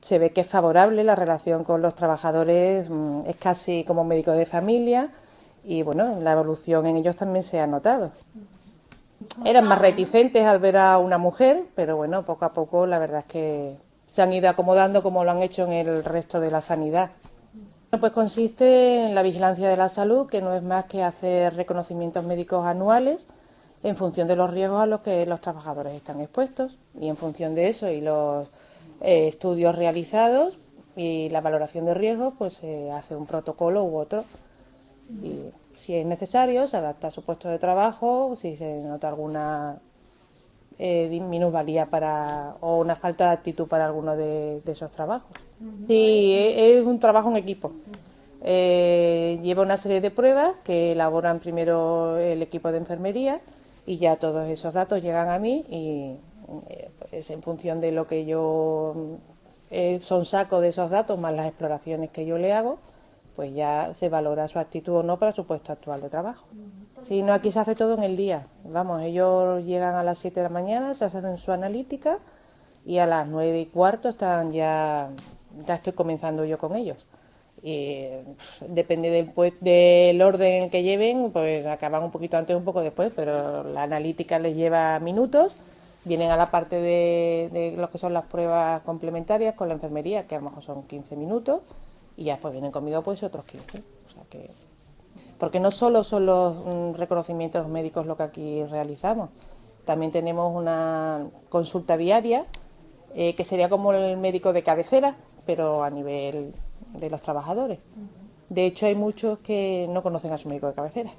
se ve que es favorable la relación con los trabajadores, es casi como médico de familia y bueno, la evolución en ellos también se ha notado. Eran más reticentes al ver a una mujer, pero bueno, poco a poco la verdad es que se han ido acomodando como lo han hecho en el resto de la sanidad. Pues consiste en la vigilancia de la salud, que no es más que hacer reconocimientos médicos anuales en función de los riesgos a los que los trabajadores están expuestos y en función de eso y los estudios realizados y la valoración de riesgos, pues se hace un protocolo u otro. Y si es necesario, se adapta a su puesto de trabajo, si se nota alguna minusvalía o una falta de actitud para alguno de esos trabajos. Sí, es un trabajo en equipo. Lleva una serie de pruebas que elaboran primero el equipo de enfermería y ya todos esos datos llegan a mí y pues en función de lo que yo sonsaco de esos datos más las exploraciones que yo le hago, pues ya se valora su actitud o no para su puesto actual de trabajo. Si no, aquí se hace todo en el día. Vamos, ellos llegan a las 7 de la mañana, se hacen su analítica y a las 9:15 están ya estoy comenzando yo con ellos. Y depende del orden en el que lleven, pues acaban un poquito antes o un poco después, pero la analítica les lleva minutos, vienen a la parte de lo que son las pruebas complementarias con la enfermería, que a lo mejor son 15 minutos, y ya después vienen conmigo pues otros 15. O sea que porque no solo son los reconocimientos médicos lo que aquí realizamos, también tenemos una consulta diaria que sería como el médico de cabecera, pero a nivel de los trabajadores. De hecho, hay muchos que no conocen a su médico de cabecera.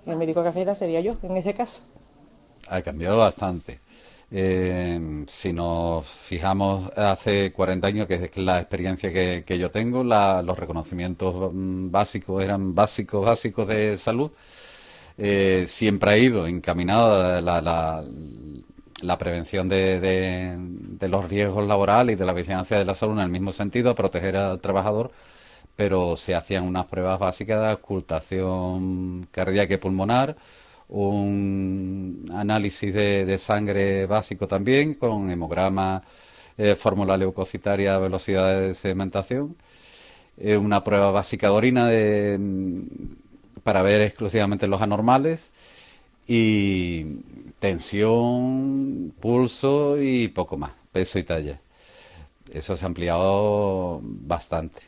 El médico de cabecera sería yo, en ese caso. Ha cambiado bastante. Si nos fijamos hace 40 años, que es la experiencia que yo tengo, los reconocimientos básicos eran básicos de salud. Siempre ha ido encaminada la prevención de los riesgos laborales y de la vigilancia de la salud en el mismo sentido, a proteger al trabajador, pero se hacían unas pruebas básicas de auscultación cardíaca y pulmonar, un análisis de sangre básico también, con hemograma, fórmula leucocitaria, velocidad de sedimentación, una prueba básica de orina para ver exclusivamente los anormales, y tensión, pulso y poco más, peso y talla. Eso se ha ampliado bastante.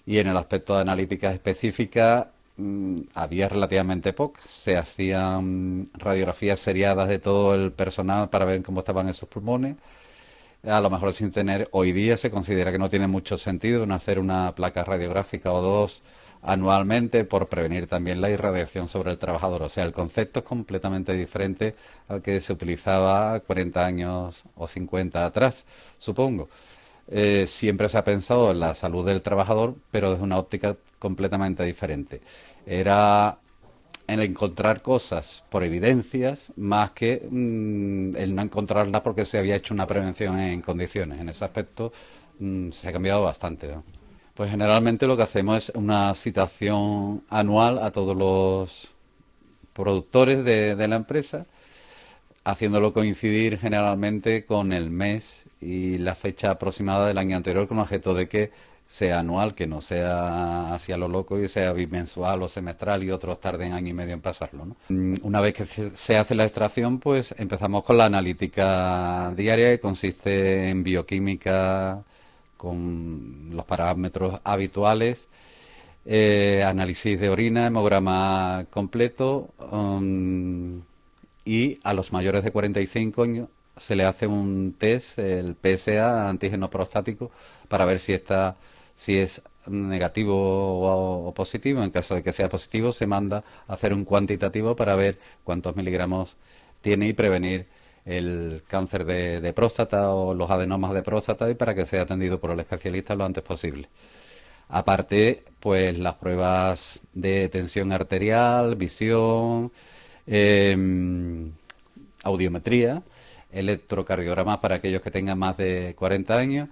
Y en el aspecto de analíticas específicas había relativamente pocas. Se hacían radiografías seriadas de todo el personal para ver cómo estaban esos pulmones. A lo mejor sin tener, hoy día se considera que no tiene mucho sentido en hacer una placa radiográfica o dos anualmente por prevenir también la irradiación sobre el trabajador. O sea, el concepto es completamente diferente al que se utilizaba 40 años o 50 atrás, supongo. Siempre se ha pensado en la salud del trabajador, pero desde una óptica completamente diferente. Era el encontrar cosas por evidencias más que el no encontrarlas porque se había hecho una prevención en condiciones. En ese aspecto se ha cambiado bastante, ¿no? Pues generalmente lo que hacemos es una citación anual a todos los productores de la empresa, haciéndolo coincidir generalmente con el mes y la fecha aproximada del año anterior, con objeto de que sea anual, que no sea hacia lo loco y sea bimensual o semestral y otros tarden año y medio en pasarlo, ¿no? Una vez que se hace la extracción, pues empezamos con la analítica diaria, que consiste en bioquímica con los parámetros habituales, análisis de orina, hemograma completo, y a los mayores de 45 años se le hace un test, el PSA, antígeno prostático, para ver si es negativo o positivo. En caso de que sea positivo, se manda a hacer un cuantitativo para ver cuántos miligramos tiene y prevenir el cáncer de próstata o los adenomas de próstata, y para que sea atendido por el especialista lo antes posible. Aparte, pues las pruebas de tensión arterial, visión, audiometría, electrocardiograma para aquellos que tengan más de 40 años.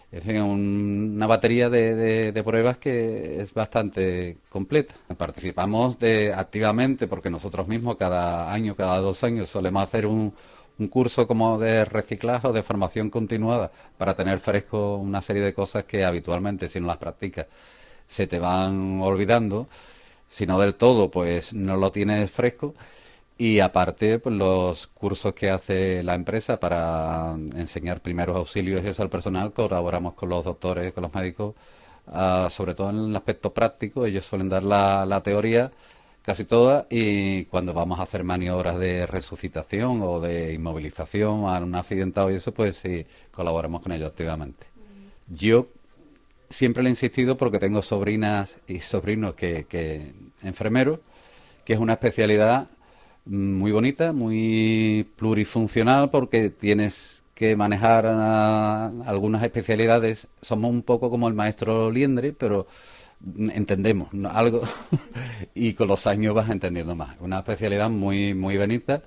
En fin, una batería de pruebas que es bastante completa. Participamos activamente porque nosotros mismos cada año, cada 2 años solemos hacer un curso como de reciclaje o de formación continuada para tener fresco una serie de cosas que habitualmente, si no las practicas, se te van olvidando. Si no del todo, pues no lo tienes fresco. Y aparte, pues los cursos que hace la empresa para enseñar primeros auxilios y eso al personal, colaboramos con los doctores, con los médicos, sobre todo en el aspecto práctico. Ellos suelen dar la teoría casi toda, y cuando vamos a hacer maniobras de resucitación o de inmovilización a un accidentado y eso, pues sí, colaboramos con ellos activamente. Yo siempre le he insistido porque tengo sobrinas y sobrinos que enfermeros, que es una especialidad muy bonita, muy plurifuncional, porque tienes que manejar algunas especialidades. Somos un poco como el maestro Liendre, pero entendemos, ¿no?, algo y con los años vas entendiendo más. Una especialidad muy bonita,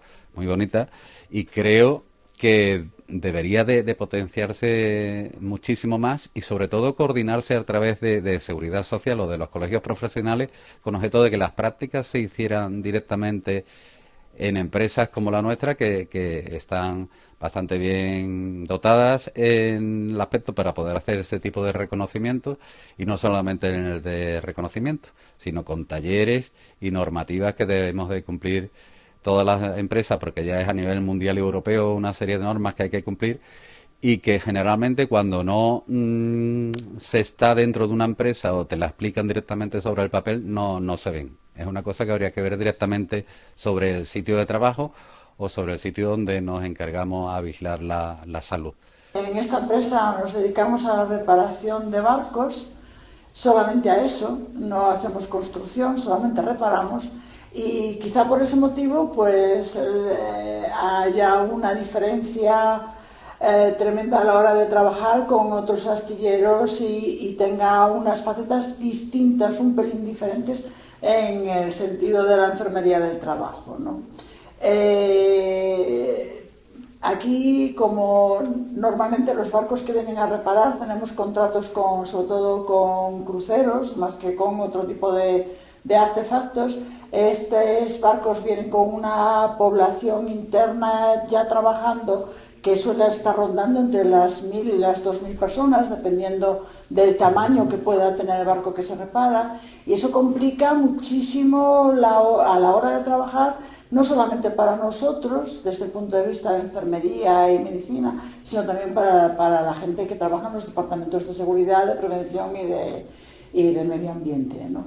y creo que debería de potenciarse muchísimo más, y sobre todo coordinarse a través de seguridad social o de los colegios profesionales, con objeto de que las prácticas se hicieran directamente en empresas como la nuestra, que están bastante bien dotadas en el aspecto para poder hacer ese tipo de reconocimiento, y no solamente en el de reconocimiento, sino con talleres y normativas que debemos de cumplir todas las empresas, porque ya es a nivel mundial y europeo una serie de normas que hay que cumplir, y que generalmente cuando no se está dentro de una empresa o te la explican directamente sobre el papel, no se ven. Es una cosa que habría que ver directamente sobre el sitio de trabajo o sobre el sitio donde nos encargamos a vigilar la salud. En esta empresa nos dedicamos a la reparación de barcos, solamente a eso, no hacemos construcción, solamente reparamos, y quizá por ese motivo pues haya una diferencia tremenda a la hora de trabajar con otros astilleros, y tenga unas facetas distintas, un pelín diferentes en el sentido de la enfermería del trabajo, ¿no? Aquí, como normalmente los barcos que vienen a reparar, tenemos contratos sobre todo con cruceros, más que con otro tipo de artefactos. Estos barcos vienen con una población interna ya trabajando que suele estar rondando entre las 1.000 y las 2.000 personas, dependiendo del tamaño que pueda tener el barco que se repara, y eso complica muchísimo a la hora de trabajar, no solamente para nosotros, desde el punto de vista de enfermería y medicina, sino también para la gente que trabaja en los departamentos de seguridad, de prevención y de medio ambiente, ¿no?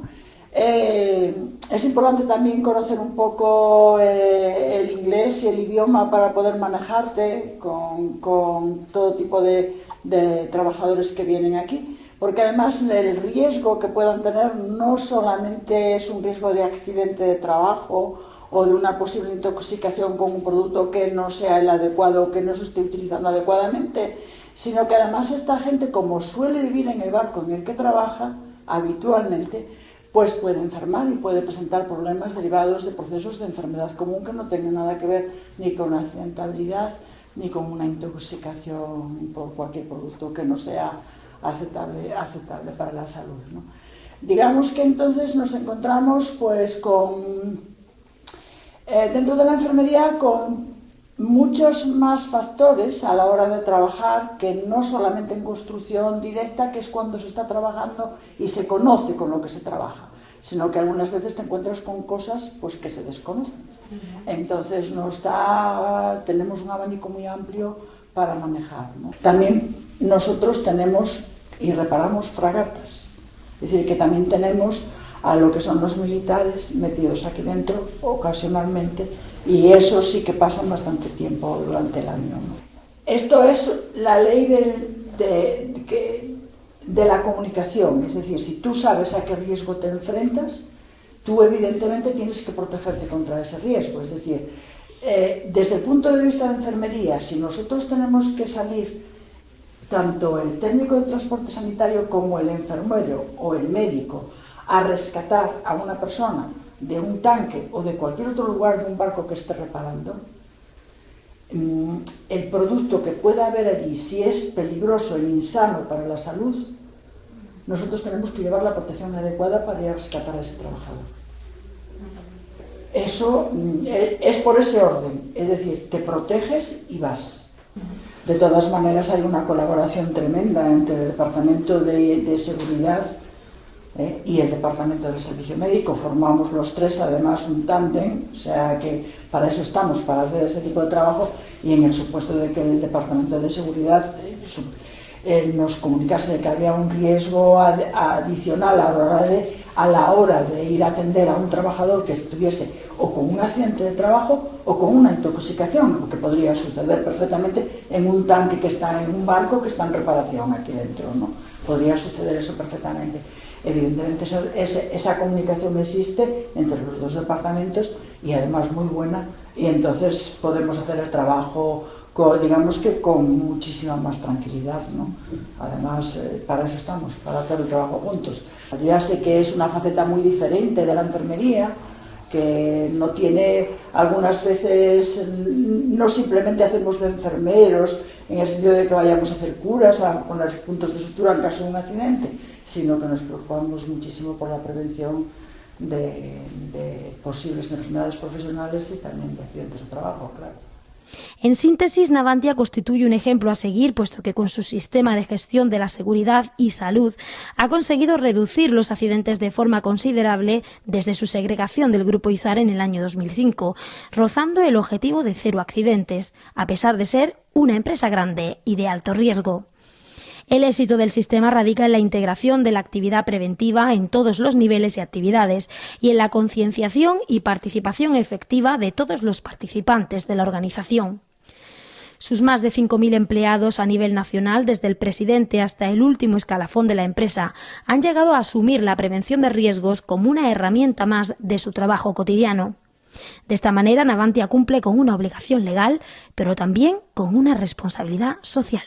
Es importante también conocer un poco el inglés y el idioma para poder manejarte con todo tipo de trabajadores que vienen aquí, porque además el riesgo que puedan tener no solamente es un riesgo de accidente de trabajo o de una posible intoxicación con un producto que no sea el adecuado o que no se esté utilizando adecuadamente, sino que además esta gente, como suele vivir en el barco en el que trabaja habitualmente, pues puede enfermar y puede presentar problemas derivados de procesos de enfermedad común que no tengan nada que ver ni con la accidentabilidad ni con una intoxicación por cualquier producto que no sea aceptable para la salud, ¿no? Digamos que entonces nos encontramos pues dentro de la enfermería con muchos más factores a la hora de trabajar, que no solamente en construcción directa, que es cuando se está trabajando y se conoce con lo que se trabaja, sino que algunas veces te encuentras con cosas pues que se desconocen. Entonces tenemos un abanico muy amplio para manejar, ¿no? También nosotros tenemos y reparamos fragatas, es decir, que también tenemos a lo que son los militares metidos aquí dentro ocasionalmente, y eso sí que pasan bastante tiempo durante el año, ¿no? Esto es la ley de la comunicación, es decir, si tú sabes a qué riesgo te enfrentas, tú evidentemente tienes que protegerte contra ese riesgo. Es decir, desde el punto de vista de enfermería, si nosotros tenemos que salir, tanto el técnico de transporte sanitario como el enfermero o el médico, a rescatar a una persona de un tanque o de cualquier otro lugar de un barco que esté reparando, el producto que pueda haber allí, si es peligroso e insano para la salud, nosotros tenemos que llevar la protección adecuada para ir a rescatar a ese trabajador. Eso es por ese orden, es decir, te proteges y vas. De todas maneras, hay una colaboración tremenda entre el Departamento de Seguridad y el Departamento del Servicio Médico. Formamos los tres, además, un tándem, o sea que para eso estamos, para hacer este tipo de trabajo, y en el supuesto de que el Departamento de Seguridad nos comunicase de que había un riesgo adicional a la hora de ir a atender a un trabajador que estuviese o con un accidente de trabajo o con una intoxicación, que podría suceder perfectamente en un tanque que está en un barco que está en reparación aquí dentro, ¿no? Podría suceder eso perfectamente. Evidentemente esa comunicación existe entre los dos departamentos y además muy buena, y entonces podemos hacer el trabajo digamos que con muchísima más tranquilidad, ¿no? Además, para eso estamos, para hacer el trabajo juntos. Yo ya sé que es una faceta muy diferente de la enfermería, que no tiene, algunas veces, no simplemente hacemos de enfermeros, en el sentido de que vayamos a hacer curas, a poner puntos de sutura en caso de un accidente, sino que nos preocupamos muchísimo por la prevención de posibles enfermedades profesionales y también de accidentes de trabajo, claro. En síntesis, Navantia constituye un ejemplo a seguir, puesto que con su sistema de gestión de la seguridad y salud ha conseguido reducir los accidentes de forma considerable desde su segregación del Grupo Izar en el año 2005, rozando el objetivo de 0 accidentes, a pesar de ser una empresa grande y de alto riesgo. El éxito del sistema radica en la integración de la actividad preventiva en todos los niveles y actividades y en la concienciación y participación efectiva de todos los participantes de la organización. Sus más de 5.000 empleados a nivel nacional, desde el presidente hasta el último escalafón de la empresa, han llegado a asumir la prevención de riesgos como una herramienta más de su trabajo cotidiano. De esta manera, Navantia cumple con una obligación legal, pero también con una responsabilidad social.